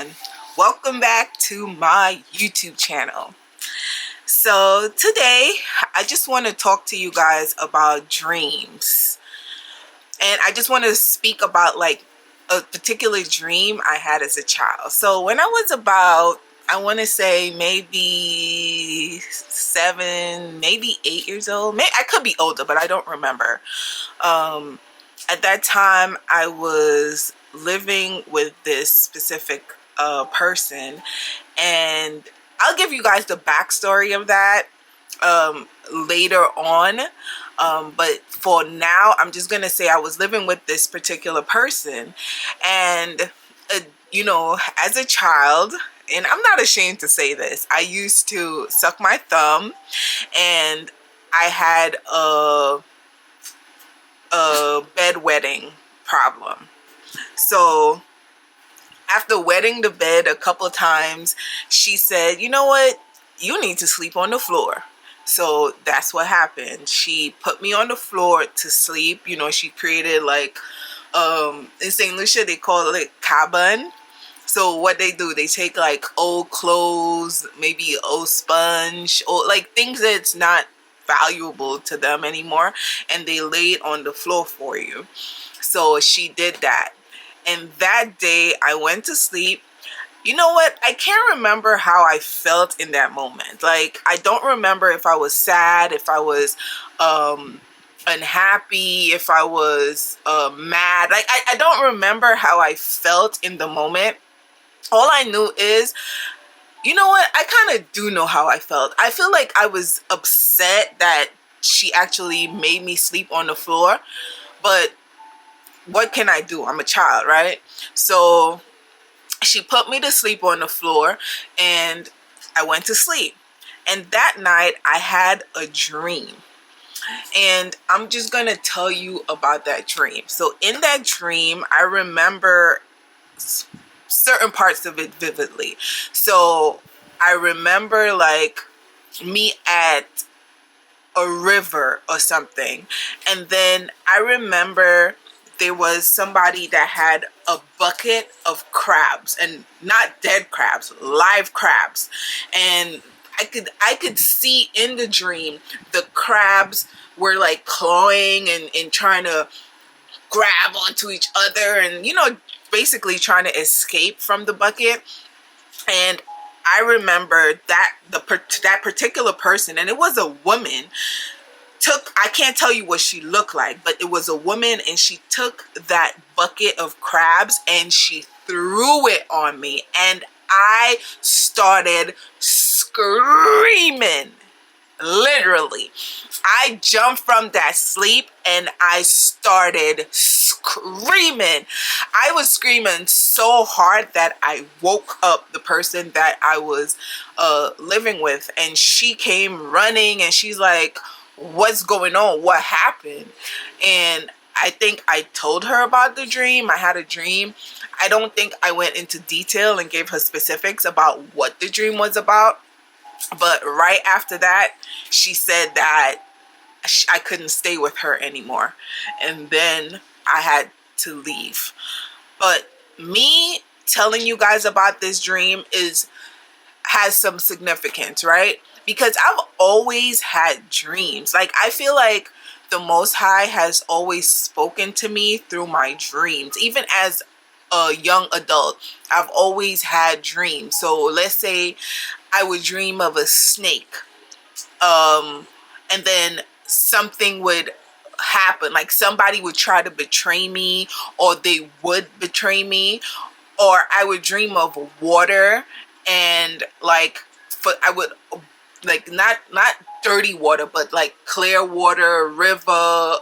everyone, welcome back to my YouTube channel. So today I just want to talk to you guys about dreams, and I just want to speak about like a particular dream I had as a child. So when I was about, I want to say maybe 7, maybe 8 years old. I could be older, but I don't remember. At that time I was living with this specific person, and I'll give you guys the backstory of that later on, but for now I'm just gonna say I was living with this particular person, and you know, as a child, and I'm not ashamed to say this, I used to suck my thumb, and I had a bedwetting problem. So after wetting the bed a couple of times, she said, you know what, you need to sleep on the floor. So that's what happened. She put me on the floor to sleep. You know, she created like in St. Lucia they call it cabin. So what they do, they take like old clothes, maybe old sponge, or like things that's not valuable to them anymore, and they lay it on the floor for you. So she did that, and that day I went to sleep. You know what, I can't remember how I felt in that moment. Like, I don't remember if I was sad, if I was unhappy, if I was mad. Like, I don't remember how I felt in the moment. All I knew is, you know what, I kind of do know how I felt. I feel like I was upset that she actually made me sleep on the floor, but what can I do? I'm a child, right? So she put me to sleep on the floor, and I went to sleep. And that night I had a dream, and I'm just gonna tell you about that dream. So in that dream, I remember certain parts of it vividly. So I remember like me at a river or something, and then I remember there was somebody that had a bucket of crabs, and not dead crabs, live crabs, and I could see in the dream the crabs were like clawing and trying to grab onto each other, and you know, basically trying to escape from the bucket. And I remember that that particular person, and it was a woman, I can't tell you what she looked like, but it was a woman, and she took that bucket of crabs and she threw it on me, and I started screaming. Literally, I jumped from that sleep and I started screaming. I was screaming so hard that I woke up the person that I was living with, and she came running, and she's like, what's going on? What happened? And I think I told her about the dream. I had a dream. I don't think I went into detail and gave her specifics about what the dream was about. But right after that, she said that I couldn't stay with her anymore. And then I had to leave. But me telling you guys about this dream has some significance, right? Because I've always had dreams. Like, I feel like the Most High has always spoken to me through my dreams. Even as a young adult, I've always had dreams. So let's say I would dream of a snake, and then something would happen, like somebody would try to betray me, or they would betray me. Or I would dream of water, and like I would, like, not dirty water, but like clear water, river,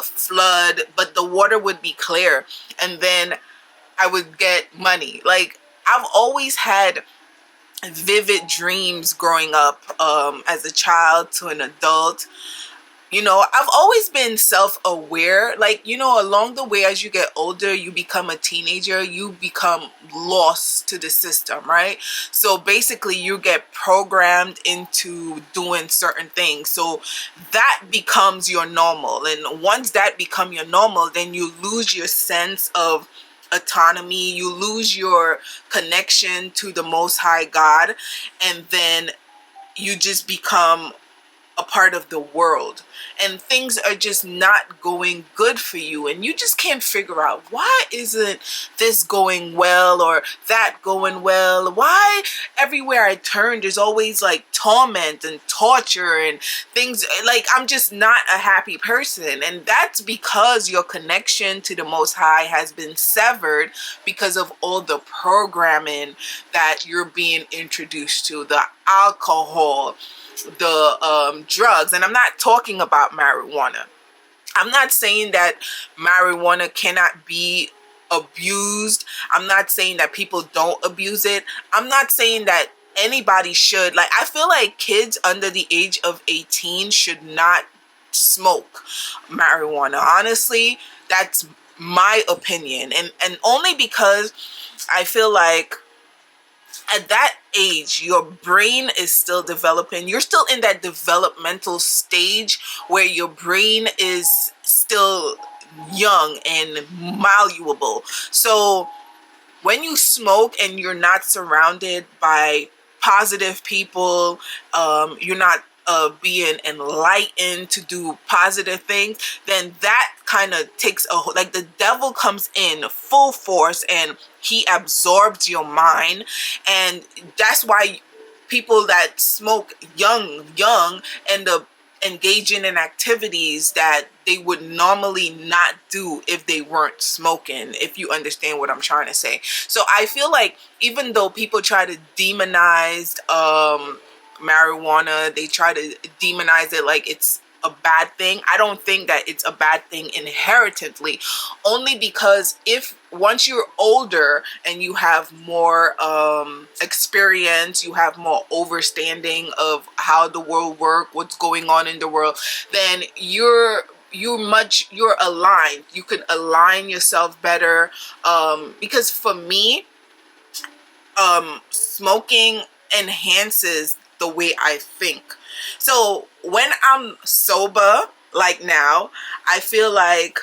flood, but the water would be clear, and then I would get money. Like, I've always had vivid dreams growing up, as a child to an adult. You know, I've always been self-aware. Like, you know, along the way, as you get older, you become a teenager, you become lost to the system, right? So basically you get programmed into doing certain things. So that becomes your normal. And once that becomes your normal, then you lose your sense of autonomy, you lose your connection to the Most High God, and then you just become a part of the world, and things are just not going good for you, and you just can't figure out, why isn't this going well or that going well? Why everywhere I turn there's always like torment and torture and things, like I'm just not a happy person. And that's because your connection to the Most High has been severed because of all the programming that you're being introduced to, the alcohol, the drugs. And I'm not talking about marijuana. I'm not saying that marijuana cannot be abused. I'm not saying that people don't abuse it. I'm not saying that anybody should. Like, I feel like kids under the age of 18 should not smoke marijuana. Honestly, that's my opinion. And only because I feel like at that age, your brain is still developing. You're still in that developmental stage where your brain is still young and malleable. So when you smoke and you're not surrounded by positive people, you're not being enlightened to do positive things, then that kind of takes like the devil comes in full force and he absorbs your mind. And that's why people that smoke young end up engaging in activities that they would normally not do if they weren't smoking, if you understand what I'm trying to say. So I feel like even though people try to demonize marijuana, they try to demonize it like it's a bad thing. I don't think that it's a bad thing inherently, only because if once you're older and you have more experience, you have more understanding of how the world works, what's going on in the world, then you're aligned. You can align yourself better, because for me, smoking enhances the way I think. So when I'm sober, like now, I feel like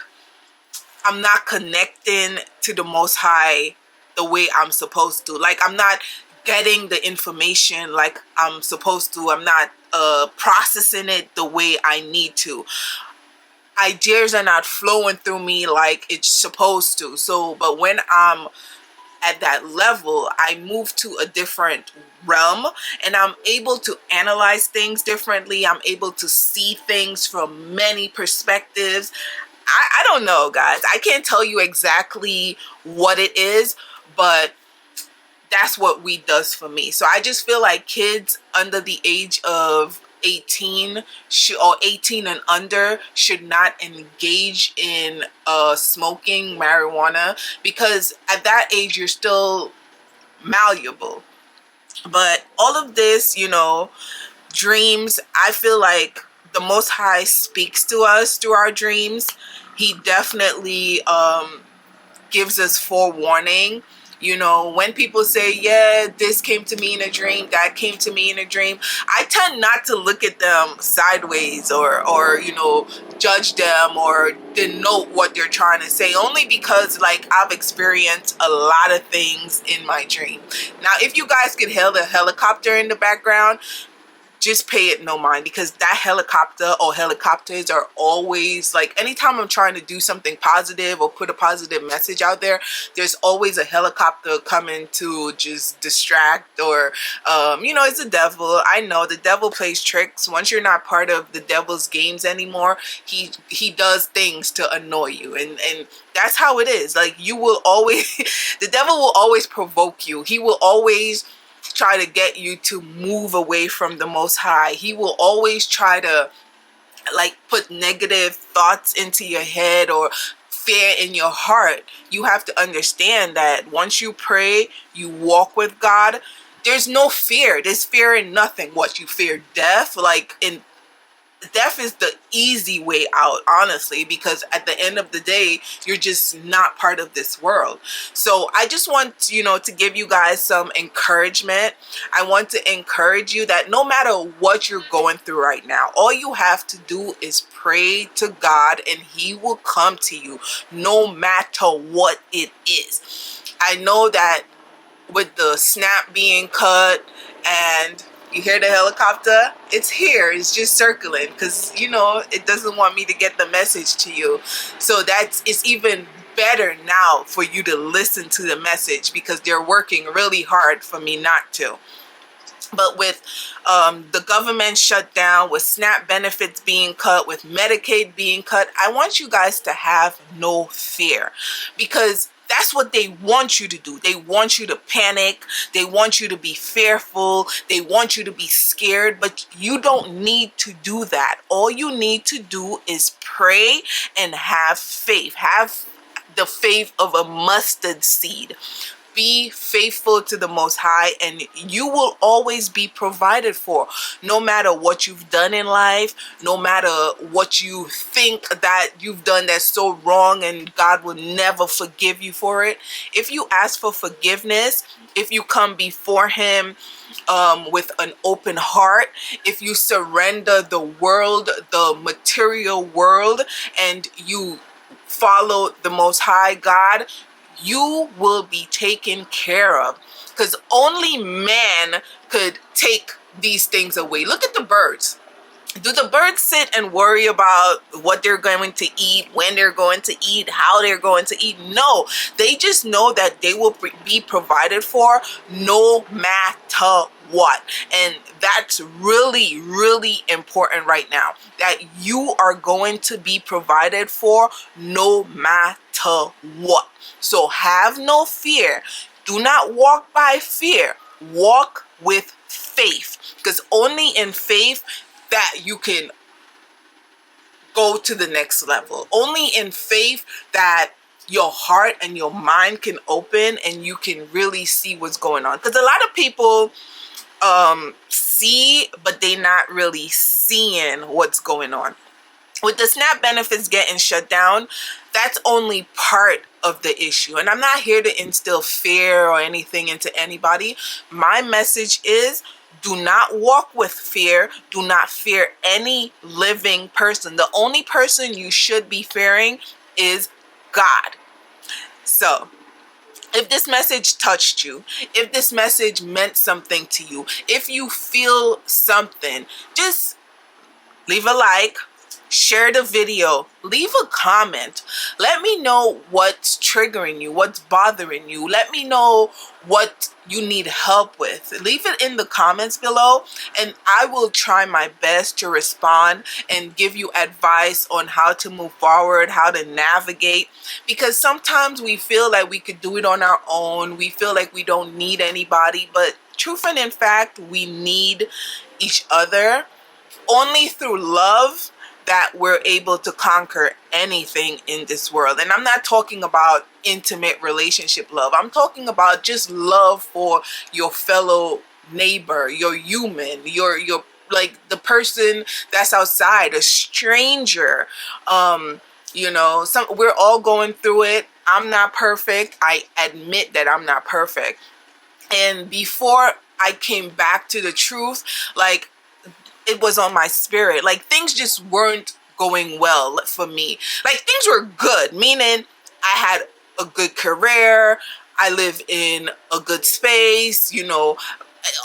I'm not connecting to the Most High the way I'm supposed to. Like, I'm not getting the information like I'm supposed to. I'm not processing it the way I need to. Ideas are not flowing through me like it's supposed to. So, but when I'm at that level, I move to a different realm and I'm able to analyze things differently. I'm able to see things from many perspectives. I don't know, guys. I can't tell you exactly what it is, but that's what weed does for me. So I just feel like kids under the age of 18 or 18 and under should not engage in smoking marijuana, because at that age you're still malleable. But all of this, dreams, I feel like the Most High speaks to us through our dreams. He definitely gives us forewarning. When people say, yeah, this came to me in a dream, that came to me in a dream, I tend not to look at them sideways or judge them or denote what they're trying to say, only because like I've experienced a lot of things in my dream. Now, if you guys could hear the helicopter in the background, just pay it no mind, because that helicopter or helicopters are always like, anytime I'm trying to do something positive or put a positive message out there, there's always a helicopter coming to just distract or it's the devil. I know the devil plays tricks. Once you're not part of the devil's games anymore, he does things to annoy you, and that's how it is. Like, you will always the devil will always provoke you. He will always try to get you to move away from the Most High. He will always try to like put negative thoughts into your head or fear in your heart. You have to understand that once you pray, you walk with God, there's no fear. There's fear in nothing. What, you fear death? Like, in death is the easy way out, honestly, because at the end of the day, you're just not part of this world. So I just want, to give you guys some encouragement. I want to encourage you that no matter what you're going through right now, all you have to do is pray to God and He will come to you no matter what it is. I know that with the snap being cut and you hear the helicopter, it's here, it's just circling, because it doesn't want me to get the message to you. So it's even better now for you to listen to the message, because they're working really hard for me not to. But with the government shut down, with SNAP benefits being cut, with Medicaid being cut, I want you guys to have no fear, because that's what they want you to do. They want you to panic. They want you to be fearful. They want you to be scared, but you don't need to do that. All you need to do is pray and have faith. Have the faith of a mustard seed. Be faithful to the Most High, and you will always be provided for, no matter what you've done in life, no matter what you think that you've done that's so wrong, and God will never forgive you for it. If you ask for forgiveness, if you come before Him with an open heart, if you surrender the world, the material world, and you follow the Most High God, you will be taken care of, because only man could take these things away. Look at the birds. Do the birds sit and worry about what they're going to eat, when they're going to eat, how they're going to eat? No, they just know that they will be provided for no matter what. And that's really, really important right now, that you are going to be provided for no matter what. So have no fear. Do not walk by fear. Walk with faith, because only in faith that you can go to the next level. Only in faith that your heart and your mind can open and you can really see what's going on. Because a lot of people see, but they're not really seeing what's going on. With the SNAP benefits getting shut down, that's only part of the issue. And I'm not here to instill fear or anything into anybody. My message is, do not walk with fear. Do not fear any living person. The only person you should be fearing is God. So, if this message touched you, if this message meant something to you, if you feel something, just leave a like, share the video, leave a comment. Let me know what's triggering you, what's bothering you. Let me know what you need help with. Leave it in the comments below, and I will try my best to respond and give you advice on how to move forward, how to navigate, because sometimes we feel like we could do it on our own. We feel like we don't need anybody, but truth and in fact, we need each other. Only through love that we're able to conquer anything in this world. And I'm not talking about intimate relationship love. I'm talking about just love for your fellow neighbor, your human, your like the person that's outside, a stranger. We're all going through it. I'm not perfect. I admit that I'm not perfect. And before I came back to the truth, like, it was on my spirit. Like, things just weren't going well for me. Like, things were good, meaning I had a good career, I live in a good space,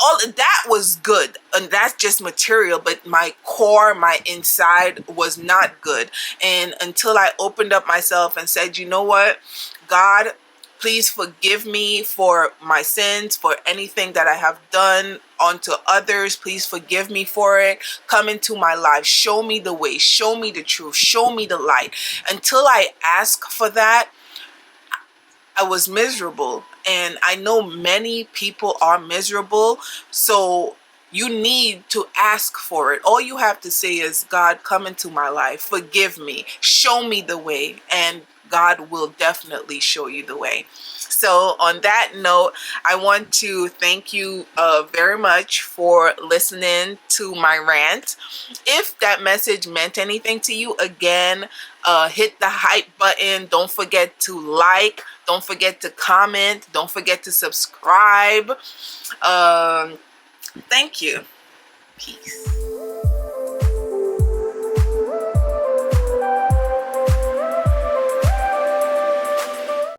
all that was good, and that's just material, but my core, my inside was not good. And until I opened up myself and said, you know what, God, please forgive me for my sins, for anything that I have done onto others. Please forgive me for it. Come into my life. Show me the way. Show me the truth. Show me the light. Until I ask for that, I was miserable. And I know many people are miserable. So you need to ask for it. All you have to say is, God, come into my life, forgive me, show me the way, and God will definitely show you the way. So on that note, I want to thank you very much for listening to my rant. If that message meant anything to you, again, hit the hype button. Don't forget to like. Don't forget to comment. Don't forget to subscribe. Thank you. Peace.